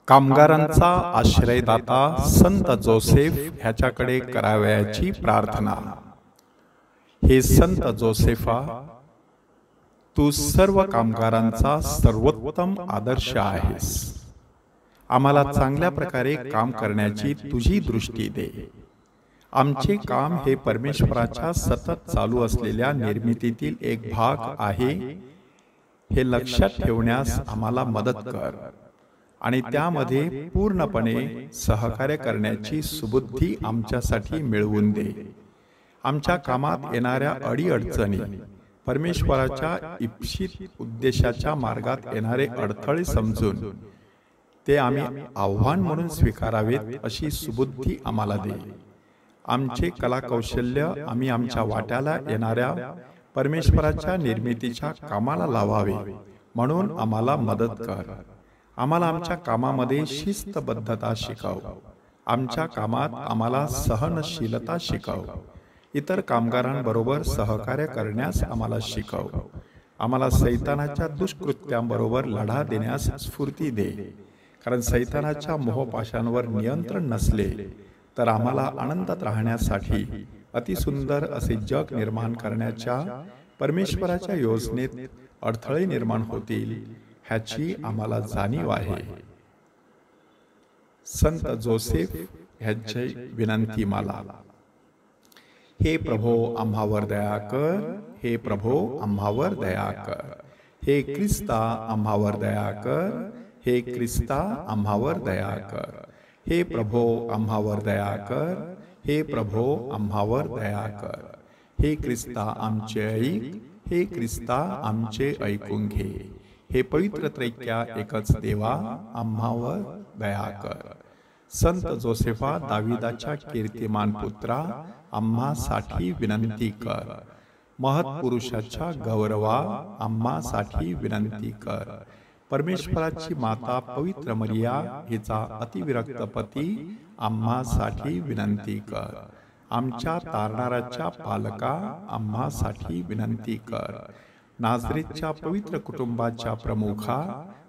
कामगारांचा आश्रयदाता संत जोसेफ ह्याच्याकडे करावयाची प्रार्थना। हे संत जोसेफा, तू सर्व कामगारांचा सर्वोत्तम आदर्श आहेस। आम्हाला चांगल्या प्रकारे काम करण्याची तुझी दृष्टी दे। आमचे काम हे परमेश्वराच्या सतत चालू असलेल्या निर्मितीतील एक भाग आहे हे लक्षात ठेवण्यास आम्हाला मदत कर आणि त्यामध्ये पूर्णपणे सहकार्य करण्याची सुबुद्धी आमच्यासाठी मिळवून दे। आमच्या कामात येणाऱ्या अडीअडचणी, परमेश्वराच्या इप्सित उद्देशाच्या मार्गात येणारे अडथळे समजून ते आम्ही आव्हान म्हणून स्वीकारावेत अशी सुबुद्धी आम्हाला दे। आमचे कलाकौशल्य आम्ही आमच्या वाट्याला येणाऱ्या परमेश्वराच्या निर्मितीच्या कामाला लावावे म्हणून आम्हाला मदत कर। आम्हाला आमच्या कामामध्ये शिस्तबद्धता शिकव। आमच्या कामात आम्हाला सहनशीलता शिकव। इतर कामगारांबरोबर सहकार्य करण्यास आम्हाला शिकव। आम्हाला सैतानाच्या दुष्कृत्यांबरोबर लढा देण्यास स्फूर्ती दे, कारण सैतानाच्या मोहपाशांवर नियंत्रण नसले तर आम्हाला आनंदात राहण्यासाठी अतिसुंदर असे जग निर्माण करण्याच्या परमेश्वराच्या योजनेत अडथळे निर्माण होतील ह्याची आम्हाला जाणीव आहे। संत जोसेफ ह्यांची विनंती माला। हे प्रभो आम्हावर दया कर। हे प्रभो आम्हावर दया कर। हे ख्रिस्ता आम्हावर दया कर। हे ख्रिस्ता आम्हावर दया कर। हे प्रभो आम्हावर दया कर। हे प्रभो आम्हावर दया कर। हे ख्रिस्ता आमचे ऐक। हे ख्रिस्ता आमचे ऐकून घे। हे पवित्र त्रैक्या एकच देवा आम्हावर दया कर। संत जोसेफा, दाविदाच्या कीर्तिमान पुत्रा, आम्हासाठी विनंती कर। महत्पुरुषाच्या गौरवा, आम्हासाठी विनंती कर। परमेश्वराची माता पवित्र मरिया हिचा अतिविरक्त पती, आम्हासाठी विनंती कर। आमच्या तारणाऱ्याच्या पालका, आम्हासाठी विनंती कर। नाझरेतच्या पवित्र कुटुंबाच्या प्रमुखा,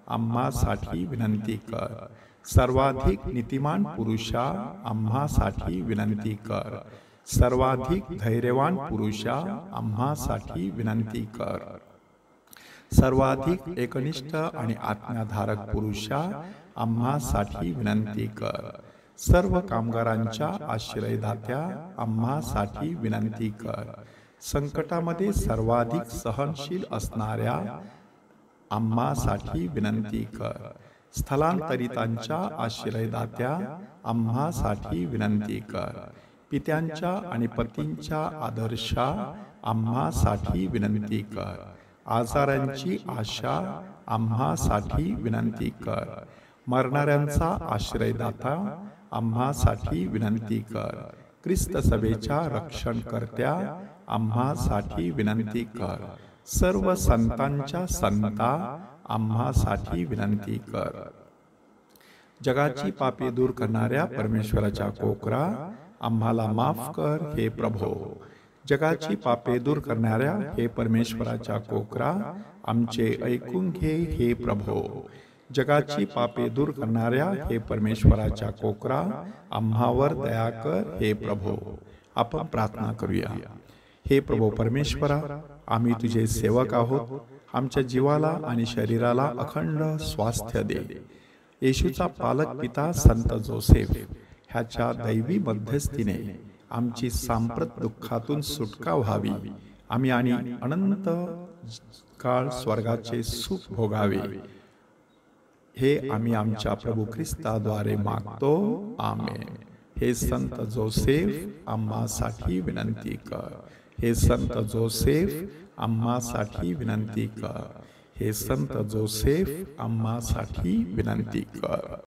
आम्हासाठी विनंती कर। सर्वाधिक नीतिमान पुरुषा, आम्हासाठी विनंती कर। सर्वाधिक धैर्यवान पुरुषा, आम्हासाठी विनंती कर। सर्वाधिक एकनिष्ठ आणि आज्ञाधारक पुरुषा, आम्हासाठी विनंती कर। सर्व कामगारांच्या आश्रयदात्या, आम्हासाठी विनंती कर। संकटामध्ये सर्वाधिक सहनशील असणाऱ्या, आम्हासाठी विनंती कर। स्थलांतरितांच्या आश्रयदात्या, आम्हासाठी विनंती कर। पित्यांच्या आणि पतींच्या आदर्शा, आम्हासाठी विनंती कर। आजारांची आशा, आम्हासाठी विनंती कर। मरणाऱ्यांचा आश्रयदाता, आम्हासाठी विनंती कर। ख्रिस्त सभेच्या रक्षणकर्त्या, आम्हासाठी विनंती कर। सर्व संतांच्या संता, आम्हासाठी विनंती कर। जगाची पापे दूर करणाऱ्या परमेश्वराच्या कोकरा, आम्हाला माफ कर हे प्रभो। जगाची पापे दूर करणाऱ्या हे परमेश्वराच्या कोकरा, आमचे ऐकून घे हे प्रभो। जगाची पापे दूर करणाऱ्या हे परमेश्वराच्या कोकरा, आम्हावर दया कर हे प्रभो। आपण प्रार्थना करूया। हे प्रभो परमेश्वरा, आम्ही तुझे सेवक आहोत। आमच्या जीवाला आणि शरीराला अखंड स्वास्थ्य दे। येशूचा पालक पिता संत जोसेफ ह्याच्या दैवी मध्यस्थीने आमची सांप्रत दुःखातून सुटका व्हावी, आम्ही आणि अनंत काळ स्वर्गाचे सुख भोगावे, हे आम्ही आमच्या प्रभू ख्रिस्ताद्वारे मागतो। आमेन। हे संत जोसेफ, आम्हासाठी विनंती कर। हे संत जोसेफ, आम्हासाठी विनंती कर। हे संत जोसेफ, आम्हासाठी विनंती कर।